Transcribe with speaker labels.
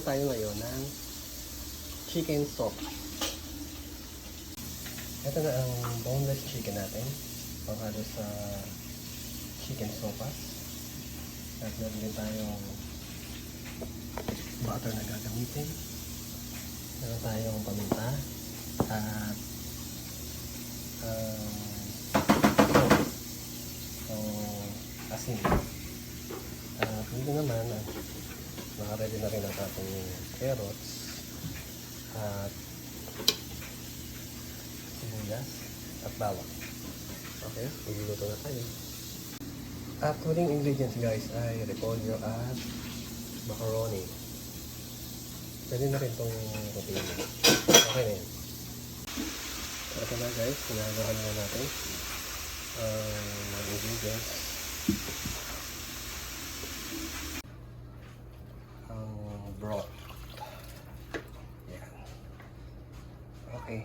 Speaker 1: tayo ngayon ng chicken soup. Ito na ang boneless chicken natin. Pangalo sa chicken sopas. At meron din tayong butter na gagamitin. Meron tayong paminta. At asin. At dito naman, naka-ready na rin ang ating carrots at sibuyas at bawang. Okay, magluluto na tayo. At huling ingredients guys ay repolyo at macaroni. Pwede na rin itong rotino. Okay na yun. Ito na guys, pinagahan na natin ang ingredients. Ang broth. Yan. Okay.